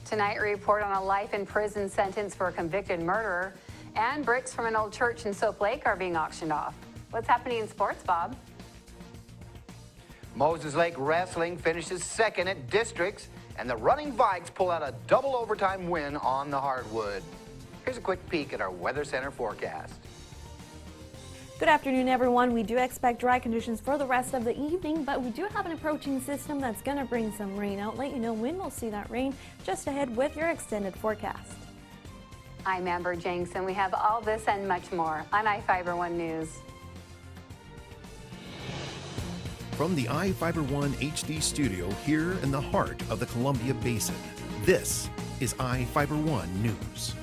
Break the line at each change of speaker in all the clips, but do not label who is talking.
Tonight, a report on a life in prison sentence for a convicted murderer, and bricks from an old church in Soap Lake are being auctioned off. What's happening in sports, Bob?
Moses Lake Wrestling finishes second at districts, and the Running Vikes pull out a double overtime win on the hardwood. Here's a quick peek at our Weather Center forecast.
Good afternoon, everyone. We do expect dry conditions for the rest of the evening, but we do have an approaching system that's going to bring some rain out. Let you know when we'll see that rain just ahead with your extended forecast.
I'm Amber Jensen. We have all this and much more on iFIBER 1 News.
From the iFIBER 1 HD studio here in the heart of the Columbia Basin, this is iFIBER 1 News,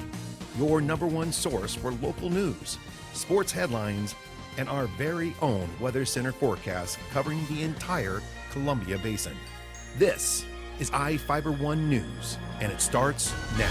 your #1 source for local news, sports headlines, and our very own Weather Center forecast covering the entire Columbia Basin. This is iFIBER 1 News, and it starts now.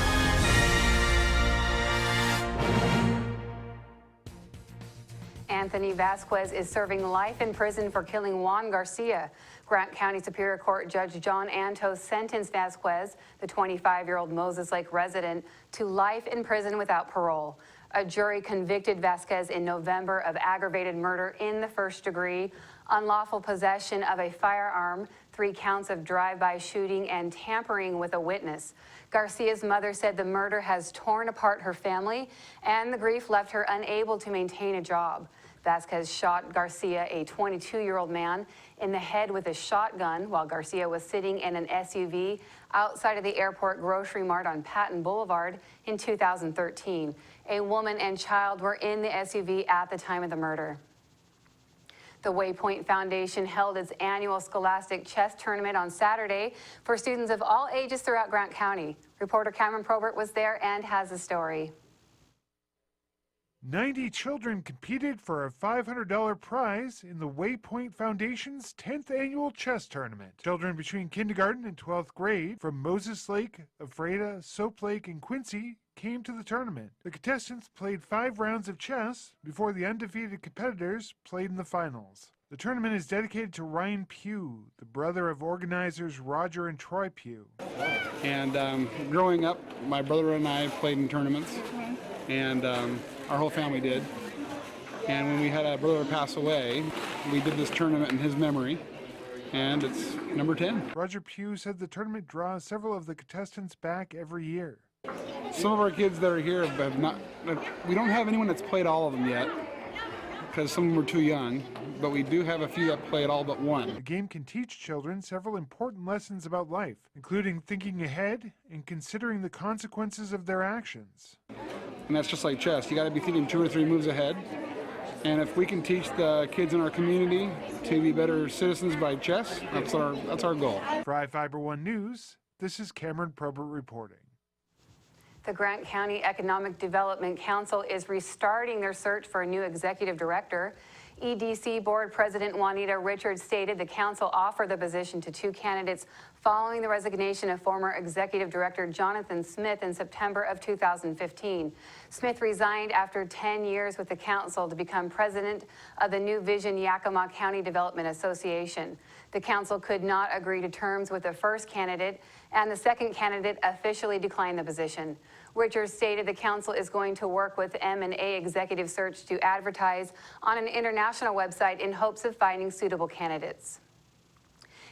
Anthony Vasquez is serving life in prison for killing Juan Garcia. Grant County Superior Court Judge John Antos sentenced Vasquez, the 25-year-old Moses Lake resident, to life in prison without parole. A jury convicted Vasquez in November of aggravated murder in the first degree, unlawful possession of a firearm, 3 counts of drive-by shooting, and tampering with a witness. Garcia's mother said the murder has torn apart her family, and the grief left her unable to maintain a job. Vasquez shot Garcia, a 22-year-old man, in the head with a shotgun while Garcia was sitting in an SUV outside of the airport grocery mart on Patton Boulevard in 2013. A woman and child were in the SUV at the time of the murder. The Waypoint Foundation held its annual Scholastic Chess Tournament on Saturday for students of all ages throughout Grant County. Reporter Cameron Probert was there and has a story.
90 children competed for a $500 prize in the Waypoint Foundation's 10th annual chess tournament. Children between kindergarten and 12th grade from Moses Lake, Ephrata, Soap Lake, and Quincy came to the tournament. The contestants played 5 rounds of chess before the undefeated competitors played in the finals. The tournament is dedicated to Ryan Pugh, the brother of organizers Roger and Troy Pugh.
And growing up, my brother and I played in tournaments, and our whole family did. And when we had a brother pass away, we did this tournament in his memory, and it's number 10.
Roger Pugh said the tournament draws several of the contestants back every year.
Some of our kids that are here have not, we don't have anyone that's played all of them yet, because some of them were too young, but we do have a few that played all but one.
The game can teach children several important lessons about life, including thinking ahead and considering the consequences of their actions.
And that's just like chess. You got to be thinking 2 or 3 moves ahead. And if we can teach the kids in our community to be better citizens by chess, that's our goal.
For iFIBER 1 News, this is Cameron Probert reporting.
The Grant County Economic Development Council is restarting their search for a new executive director. EDC Board President Juanita Richards stated the council offered the position to 2 candidates following the resignation of former Executive Director Jonathan Smith in September of 2015. Smith resigned after 10 years with the council to become president of the New Vision Yakima County Development Association. The council could not agree to terms with the first candidate, and the second candidate officially declined the position. Richards stated the council is going to work with M&A Executive Search to advertise on an international website in hopes of finding suitable candidates.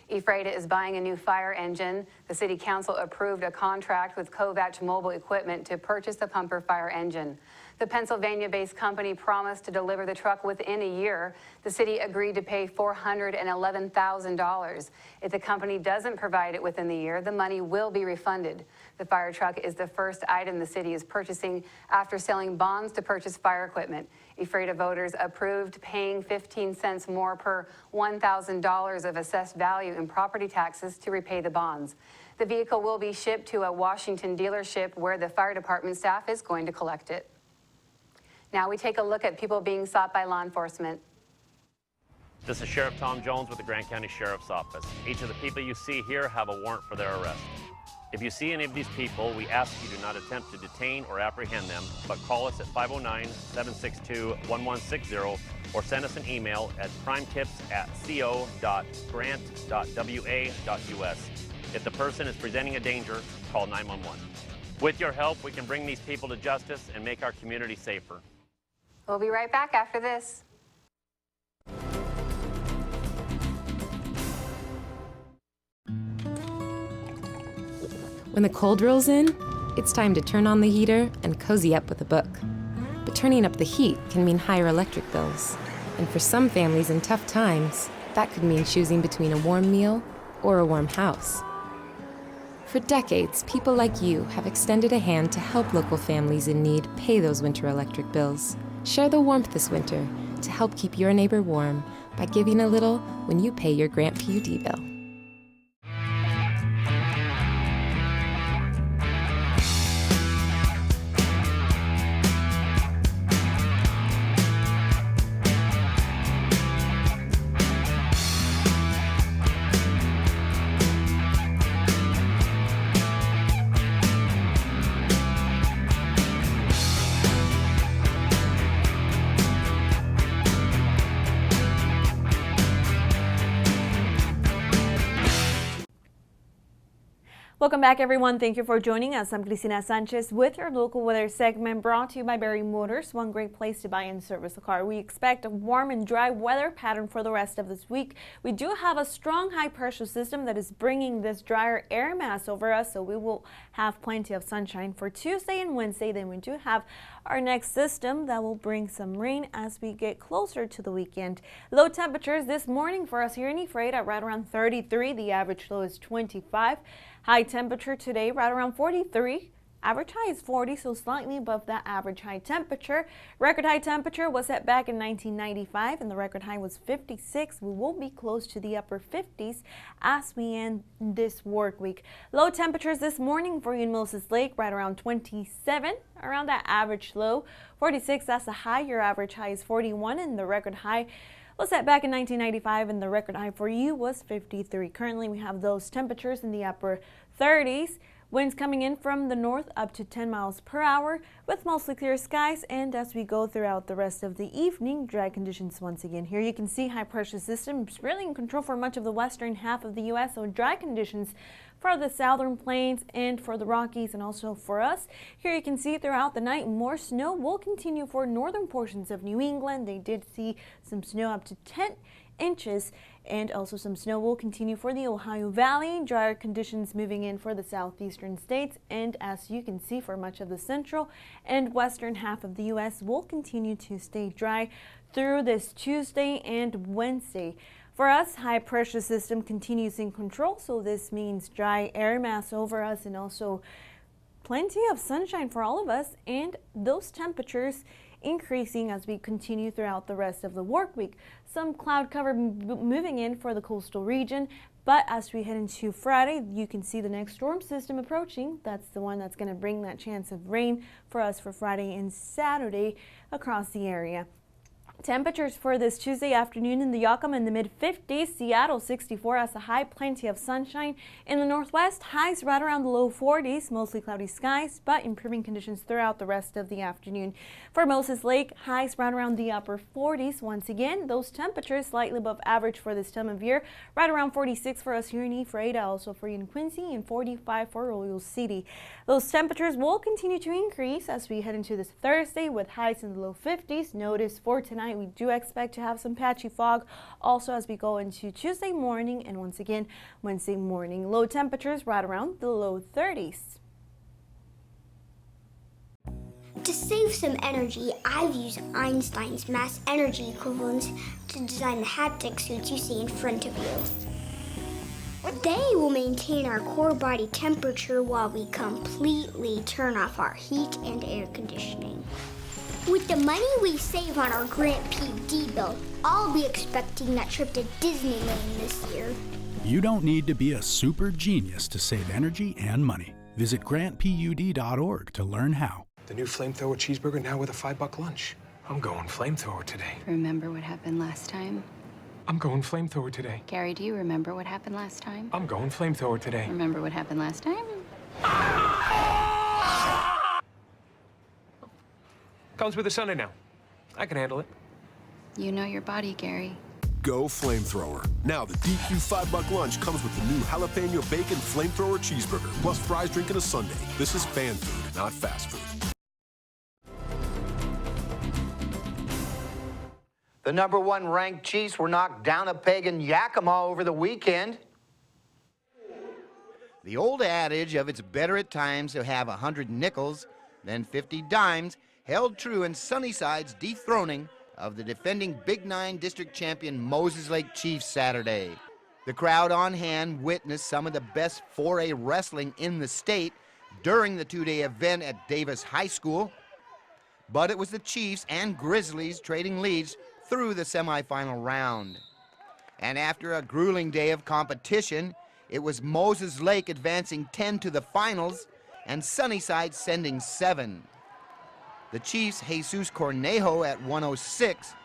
Ephrata is buying a new fire engine. The City Council approved a contract with Kovach Mobile Equipment to purchase the pumper fire engine. The Pennsylvania-based company promised to deliver the truck within a year. The city agreed to pay $411,000. If the company doesn't provide it within the year, the money will be refunded. The fire truck is the first item the city is purchasing after selling bonds to purchase fire equipment. Ephrata voters approved paying 15 cents more per $1,000 of assessed value in property taxes to repay the bonds. The vehicle will be shipped to a Washington dealership where the fire department staff is going to collect it. Now we take a look at people being sought by law enforcement.
This is Sheriff Tom Jones with the Grant County Sheriff's Office. Each of the people you see here have a warrant for their arrest. If you see any of these people, we ask you do not attempt to detain or apprehend them, but call us at 509-762-1160 or send us an email at crimetips@co.grant.wa.us. If the person is presenting a danger, call 911. With your help, we can bring these people to justice and make our community safer.
We'll be right back after this.
When the cold rolls in, it's time to turn on the heater and cozy up with a book. But turning up the heat can mean higher electric bills. And for some families in tough times, that could mean choosing between a warm meal or a warm house. For decades, people like you have extended a hand to help local families in need pay those winter electric bills. Share the warmth this winter to help keep your neighbor warm by giving a little when you pay your Grant PUD bill.
Welcome back, everyone. Thank you for joining us. I'm Cristina Sanchez with your local weather segment brought to you by Berry Motors, one great place to buy and service a car. We expect a warm and dry weather pattern for the rest of this week. We do have a strong high pressure system that is bringing this drier air mass over us, so we will have plenty of sunshine for Tuesday and Wednesday. Then we do have our next system that will bring some rain as we get closer to the weekend. Low temperatures this morning for us here in Ephrata right around 33. The average low is 25. High temperature today right around 43. Average high is 40, so slightly above that average high temperature. Record high temperature was set back in 1995, and the record high was 56. We will be close to the upper 50s as we end this work week. Low temperatures this morning for you in Moses Lake, right around 27, around that average low. 46, that's a high. Your average high is 41, and the record high was set back in 1995, and the record high for you was 53. Currently, we have those temperatures in the upper 30s. Winds coming in from the north up to 10 miles per hour with mostly clear skies. And as we go throughout the rest of the evening, dry conditions once again. Here you can see high pressure system is really in control for much of the western half of the U.S. So dry conditions for the southern plains and for the Rockies, and also for us. Here you can see throughout the night more snow will continue for northern portions of New England. They did see some snow up to 10 inches, and also some snow will continue for the Ohio Valley. Drier conditions moving in for the southeastern states, and as you can see for much of the central and western half of the U.S. will continue to stay dry through this Tuesday and Wednesday. For us, high pressure system continues in control, so this means dry air mass over us and also plenty of sunshine for all of us, and those temperatures increasing as we continue throughout the rest of the work week. Some cloud cover moving in for the coastal region, but as we head into Friday, you can see the next storm system approaching. That's the one that's going to bring that chance of rain for us for Friday and Saturday across the area. Temperatures for this Tuesday afternoon in the Yakima in the mid-50s, Seattle 64 as a high, plenty of sunshine. In the northwest, highs right around the low 40s, mostly cloudy skies, but improving conditions throughout the rest of the afternoon. For Moses Lake, highs right around the upper 40s. Once again, those temperatures slightly above average for this time of year, right around 46 for us here in Ephrata, also for you in Quincy, and 45 for Royal City. Those temperatures will continue to increase as we head into this Thursday with highs in the low 50s. Notice for tonight, we do expect to have some patchy fog also as we go into Tuesday morning and once again Wednesday morning. Low temperatures right around the low 30s.
To save some energy, I've used Einstein's mass energy equivalents to design the haptic suits you see in front of you. They will maintain our core body temperature while we completely turn off our heat and air conditioning. With the money we save on our Grant PUD bill, I'll be expecting that trip to Disneyland this year.
You don't need to be a super genius to save energy and money. Visit grantpud.org to learn how.
The new Flamethrower cheeseburger now with a $5 lunch. I'm going Flamethrower today.
Remember what happened last time?
I'm going Flamethrower today.
Gary, do you remember what happened last time?
I'm going Flamethrower today.
Remember what happened last time?
Comes with a Sunday now. I can handle it.
You know your body, Gary.
Go Flamethrower. Now the DQ $5 lunch comes with the new jalapeno bacon Flamethrower cheeseburger, plus fries, drink, and a sundae. This is fan food, not fast food.
The #1 ranked Chiefs were knocked down a peg in Yakima over the weekend.
The old adage of it's better at times to have 100 nickels than 50 dimes held true in Sunnyside's dethroning of the defending Big 9 district champion Moses Lake Chiefs Saturday. The crowd on hand witnessed some of the best 4A wrestling in the state during the two-day event at Davis High School, but it was the Chiefs and Grizzlies trading leads through the semifinal round. And after a grueling day of competition, it was Moses Lake advancing 10 to the finals and Sunnyside sending 7. The Chiefs' Jesus Cornejo at 106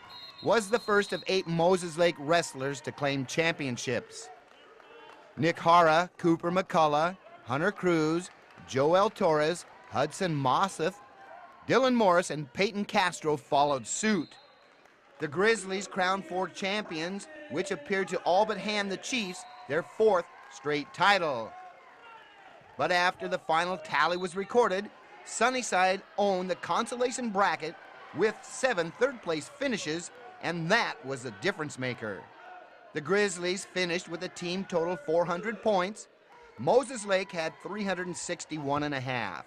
was the first of 8 Moses Lake wrestlers to claim championships. Nick Hara, Cooper McCullough, Hunter Cruz, Joel Torres, Hudson Mosseth, Dylan Morris, and Peyton Castro followed suit. The Grizzlies crowned 4 champions, which appeared to all but hand the Chiefs their 4th straight title. But after the final tally was recorded, Sunnyside owned the consolation bracket with 7 third-place finishes, and that was the difference maker. The Grizzlies finished with a team total 400 points. Moses Lake had 361.5.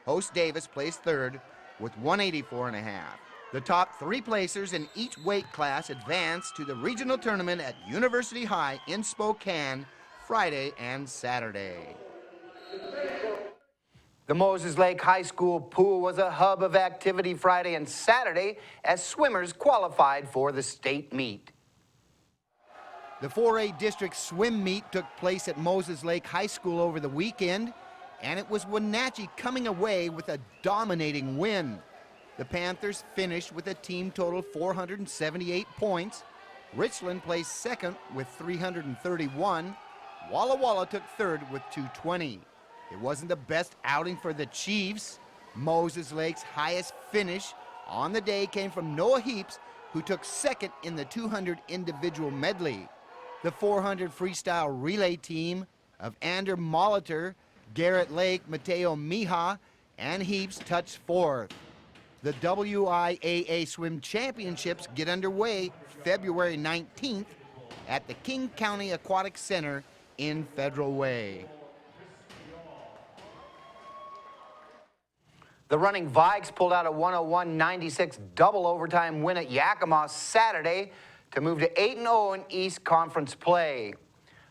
Host Davis placed 3rd with 184.5. The top 3 placers in each weight class advanced to the regional tournament at University High in Spokane Friday and Saturday.
The Moses Lake High School pool was a hub of activity Friday and Saturday as swimmers qualified for the state meet.
The 4A district swim meet took place at Moses Lake High School over the weekend, and it was Wenatchee coming away with a dominating win. The Panthers finished with a team total 478 points. Richland placed 2nd with 331. Walla Walla took 3rd with 220. It wasn't the best outing for the Chiefs. Moses Lake's highest finish on the day came from Noah Heaps, who took 2nd in the 200 individual medley. The 400 freestyle relay team of Ander Molitor, Garrett Lake, Mateo Mija, and Heaps touched 4th. The WIAA Swim Championships get underway February 19th at the King County Aquatic Center in Federal Way.
The running Vikes pulled out a 101-96 double overtime win at Yakima Saturday to move to 8-0 in East Conference play.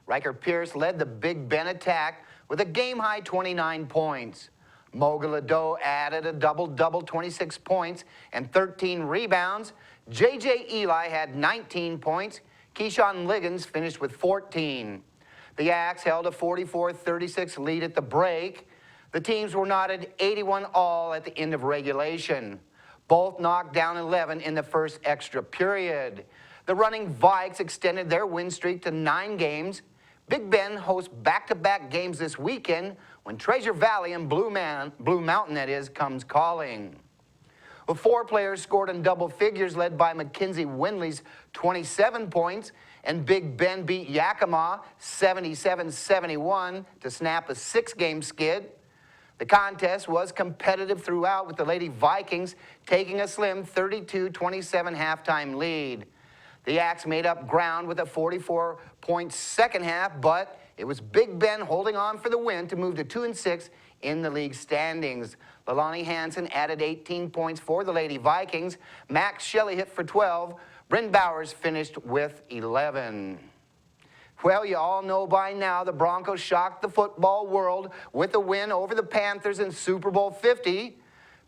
Riker Pierce led the Big Ben attack with a game-high 29 points. Mogalado added a double-double, 26 points and 13 rebounds. J.J. Eli had 19 points. Keyshawn Liggins finished with 14. The Axe held a 44-36 lead at the break. The teams were knotted 81 all at the end of regulation. Both knocked down 11 in the first extra period. The running Vikes extended their win streak to 9 games. Big Ben hosts back-to-back games this weekend when Treasure Valley and Blue Mountain, that is, comes calling. Well, 4 players scored in double figures, led by Mackenzie Winley's 27 points, and Big Ben beat Yakima 77-71 to snap a 6-game skid. The contest was competitive throughout, with the Lady Vikings taking a slim 32-27 halftime lead. The Axe made up ground with a 44-point second half, but it was Big Ben holding on for the win to move to 2-6 in the league standings. Leilani Hansen added 18 points for the Lady Vikings. Max Shelley hit for 12. Bryn Bowers finished with 11. Well, you all know by now the Broncos shocked the football world with a win over the Panthers in Super Bowl 50.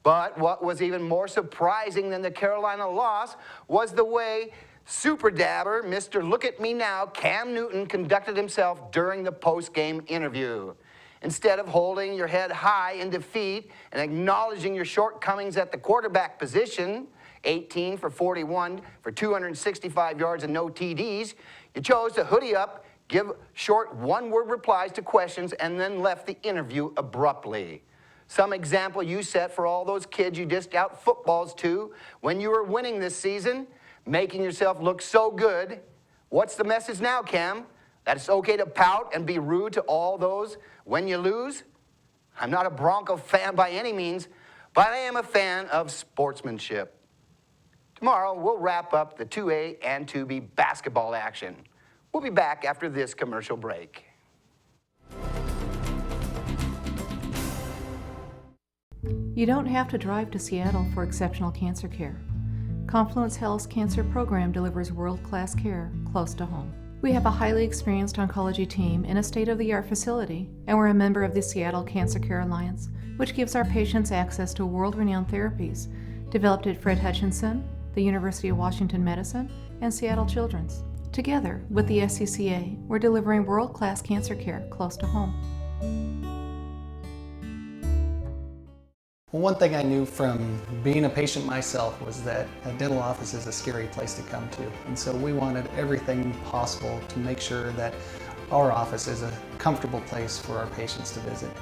But what was even more surprising than the Carolina loss was the way Super Dabber, Mr. Look at Me Now, Cam Newton, conducted himself during the post-game interview. Instead of holding your head high in defeat and acknowledging your shortcomings at the quarterback position, 18 for 41 for 265 yards and no TDs, you chose to hoodie up, give short one-word replies to questions, and then left the interview abruptly. Some example you set for all those kids you dished out footballs to when you were winning this season, making yourself look so good. What's the message now, Cam? That it's okay to pout and be rude to all those when you lose? I'm not a Bronco fan by any means, but I am a fan of sportsmanship. Tomorrow, we'll wrap up the 2A and 2B basketball action. We'll be back after this commercial break.
You don't have to drive to Seattle for exceptional cancer care. Confluence Health's cancer program delivers world-class care close to home. We have a highly experienced oncology team in a state-of-the-art facility, and we're a member of the Seattle Cancer Care Alliance, which gives our patients access to world-renowned therapies developed at Fred Hutchinson, the University of Washington Medicine, and Seattle Children's. Together with the SCCA, we're delivering world-class cancer care close to home.
Well, one thing I knew from being a patient myself was that a dental office is a scary place to come to. And so we wanted everything possible to make sure that our office is a comfortable place for our patients to visit.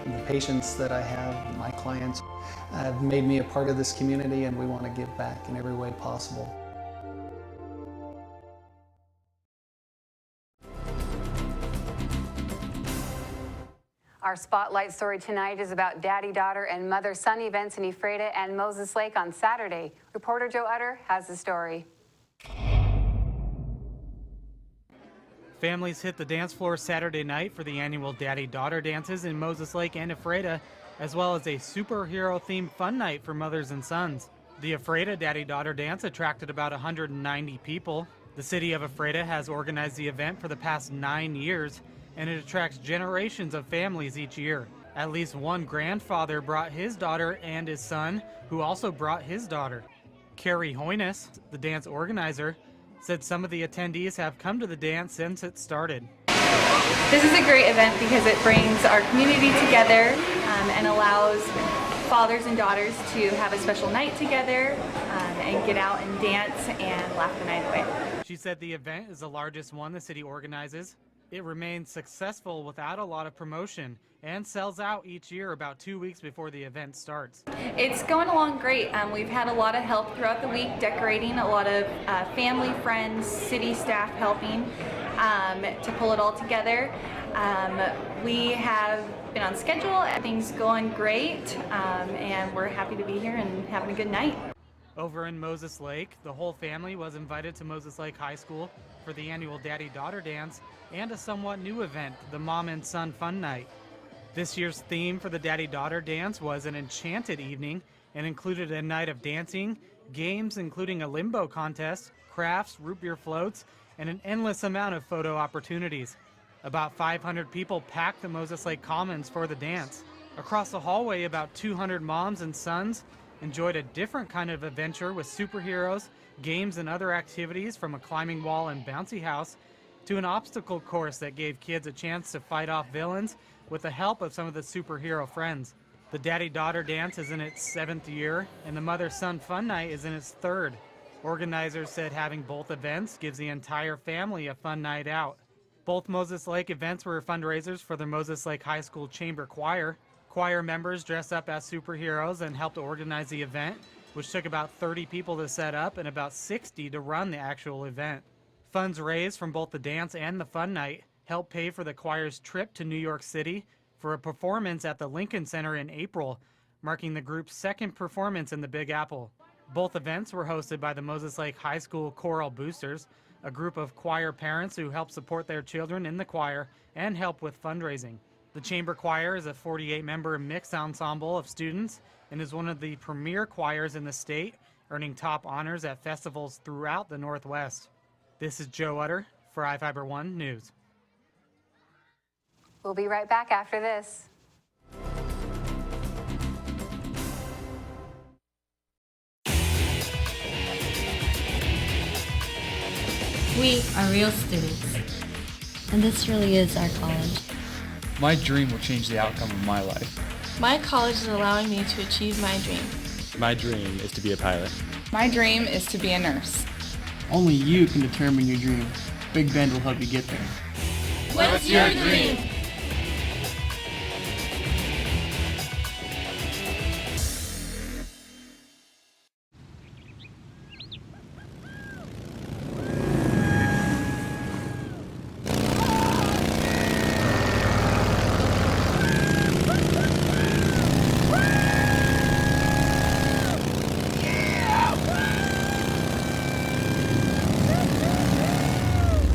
The patients that I have, my clients, have made me a part of this community, and we want to give back in every way possible.
Our spotlight story tonight is about daddy-daughter and mother-son events in Ephrata and Moses Lake on Saturday. Reporter Joe Utter has the story.
Families hit the dance floor Saturday night for the annual daddy-daughter dances in Moses Lake and Ephrata, as well as a superhero-themed fun night for mothers and sons. The Ephrata daddy-daughter dance attracted about 190 people. The city of Ephrata has organized the event for the past 9 years, and it attracts generations of families each year. At least one grandfather brought his daughter and his son, who also brought his daughter. Carrie Hoynes, the dance organizer, said some of the attendees have come to the dance since it started.
This is a great event because it brings our community together and allows fathers and daughters to have a special night together and get out and dance and laugh the night away.
She said the event is the largest one the city organizes. It remains successful without a lot of promotion and sells out each year about 2 weeks before the event starts.
It's going along great. We've had a lot of help throughout the week decorating, a lot of family, friends, city staff helping to pull it all together. We have been on schedule, everything's going great, and we're happy to be here and having a good night.
Over in Moses Lake, the whole family was invited to Moses Lake High School for the annual Daddy-Daughter Dance and a somewhat new event, the Mom and Son Fun Night. This year's theme for the Daddy-Daughter Dance was an enchanted evening and included a night of dancing, games including a limbo contest, crafts, root beer floats, and an endless amount of photo opportunities. About 500 people packed the Moses Lake Commons for the dance. Across the hallway, about 200 moms and sons enjoyed a different kind of adventure with superheroes, games, and other activities, from a climbing wall and bouncy house to an obstacle course that gave kids a chance to fight off villains with the help of some of the superhero friends. The Daddy-Daughter Dance is in its 7th year, and the Mother-Son Fun Night is in its 3rd. Organizers said having both events gives the entire family a fun night out. Both Moses Lake events were fundraisers for the Moses Lake High School Chamber Choir. Choir members dressed up as superheroes and helped organize the event, which took about 30 people to set up and about 60 to run the actual event. Funds raised from both the dance and the fun night helped pay for the choir's trip to New York City for a performance at the Lincoln Center in April, marking the group's 2nd performance in the Big Apple. Both events were hosted by the Moses Lake High School Choral Boosters, a group of choir parents who help support their children in the choir and help with fundraising. The Chamber Choir is a 48-member mixed ensemble of students and is one of the premier choirs in the state, earning top honors at festivals throughout the Northwest. This is Joe Utter for iFIBER 1 News.
We'll be right back after this.
We are real students, and this really is our college.
My dream will change the outcome of my life.
My college is allowing me to achieve my dream.
My dream is to be a pilot.
My dream is to be a nurse.
Only you can determine your dream. Big Bend will help you get there.
What's your dream?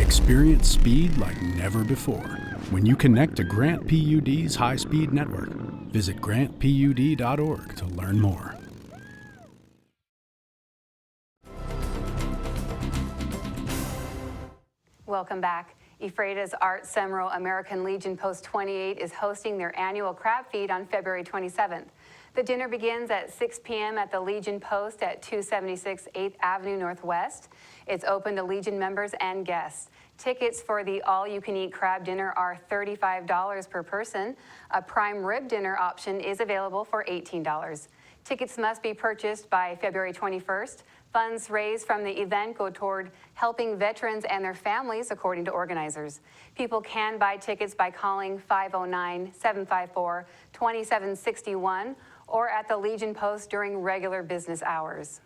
Experience speed like never before when you connect to Grant PUD's high-speed network. Visit grantpud.org to learn more.
Welcome back. Ephrata's Art Semro American Legion Post 28 is hosting their annual crab feed on February 27th. The dinner begins at 6 p.m. at the Legion Post at 276 8th Avenue Northwest. It's open to Legion members and guests. Tickets for the all-you-can-eat crab dinner are $35 per person. A prime rib dinner option is available for $18. Tickets must be purchased by February 21st. Funds raised from the event go toward helping veterans and their families, according to organizers. People can buy tickets by calling 509-754-2761 or at the Legion Post during regular business hours.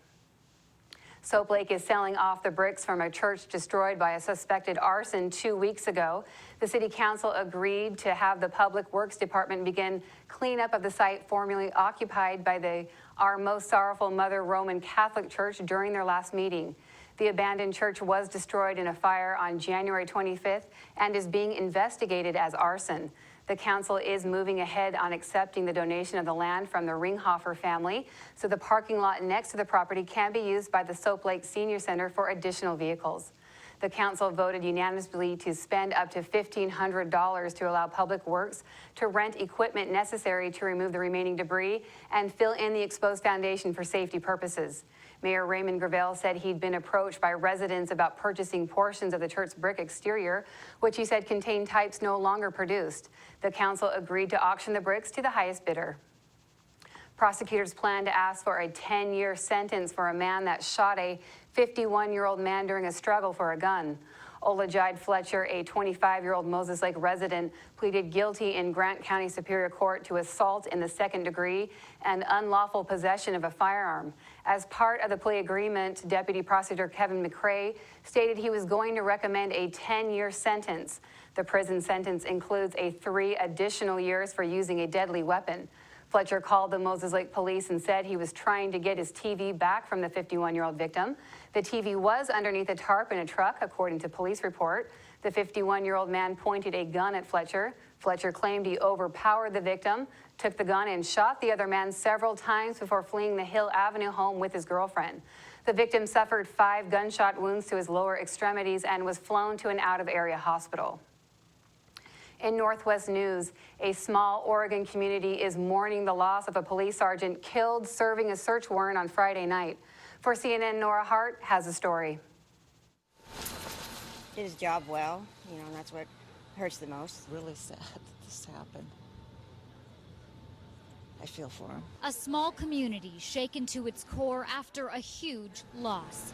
Soap Lake is selling off the bricks from a church destroyed by a suspected arson 2 weeks ago. The City Council agreed to have the Public Works Department begin cleanup of the site formerly occupied by the Our Most Sorrowful Mother Roman Catholic Church during their last meeting. The abandoned church was destroyed in a fire on January 25th and is being investigated as arson. The council is moving ahead on accepting the donation of the land from the Ringhofer family, so the parking lot next to the property can be used by the Soap Lake Senior Center for additional vehicles. The council voted unanimously to spend up to $1,500 to allow Public Works to rent equipment necessary to remove the remaining debris and fill in the exposed foundation for safety purposes. Mayor Raymond Gravel said he'd been approached by residents about purchasing portions of the church's brick exterior, which he said contained types no longer produced. The council agreed to auction the bricks to the highest bidder. Prosecutors plan to ask for a 10-year sentence for a man that shot a 51-year-old man during a struggle for a gun. Olajide Fletcher, a 25-year-old Moses Lake resident, pleaded guilty in Grant County Superior Court to assault in the second degree and unlawful possession of a firearm. As part of the plea agreement, Deputy Prosecutor Kevin McCrae stated he was going to recommend a 10-year sentence. The prison sentence includes 3 additional years for using a deadly weapon. Fletcher called the Moses Lake police and said he was trying to get his TV back from the 51-year-old victim. The TV was underneath a tarp in a truck, according to police report. The 51-year-old man pointed a gun at Fletcher. Fletcher claimed he overpowered the victim, took the gun and shot the other man several times before fleeing the Hill Avenue home with his girlfriend. The victim suffered 5 gunshot wounds to his lower extremities and was flown to an out-of-area hospital. In Northwest news, a small Oregon community is mourning the loss of a police sergeant killed serving a search warrant on Friday night. For CNN, Nora Hart has a story.
Did his job well, and that's what hurts the most. Really sad that this happened. I feel for him.
A small community shaken to its core after a huge loss.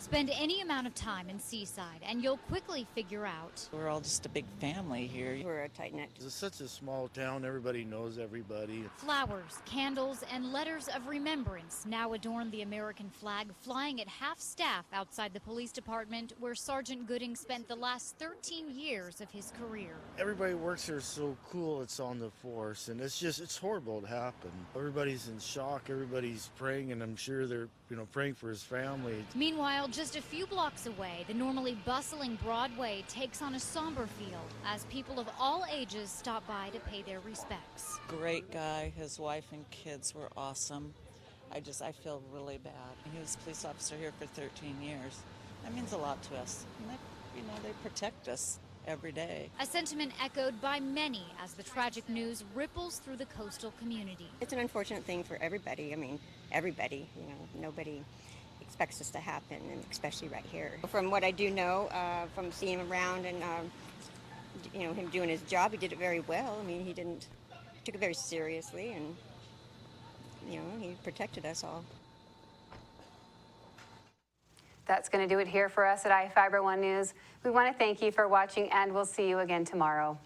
Spend any amount of time in Seaside and you'll quickly figure out.
We're all just a big family here. We're a tight-knit.
It's such a small town, everybody knows everybody.
Flowers, candles, and letters of remembrance now adorn the American flag, flying at half-staff outside the police department where Sergeant Gooding spent the last 13 years of his career.
Everybody works here so cool, it's on the force, and it's horrible to happen. Everybody's in shock, everybody's praying, and I'm sure they're, praying for his family.
Meanwhile, just a few blocks away, the normally bustling Broadway takes on a somber feel as people of all ages stop by to pay their respects.
Great guy. His wife and kids were awesome. I feel really bad. He was a police officer here for 13 years. That means a lot to us. And they protect us every day.
A sentiment echoed by many as the tragic news ripples through the coastal community.
It's an unfortunate thing for everybody. Everybody, nobody expects this to happen, and especially right here. From what I do know, from seeing him around and, him doing his job, he did it very well. He took it very seriously, and, he protected us all.
That's going to do it here for us at iFIBER 1 News. We want to thank you for watching, and we'll see you again tomorrow.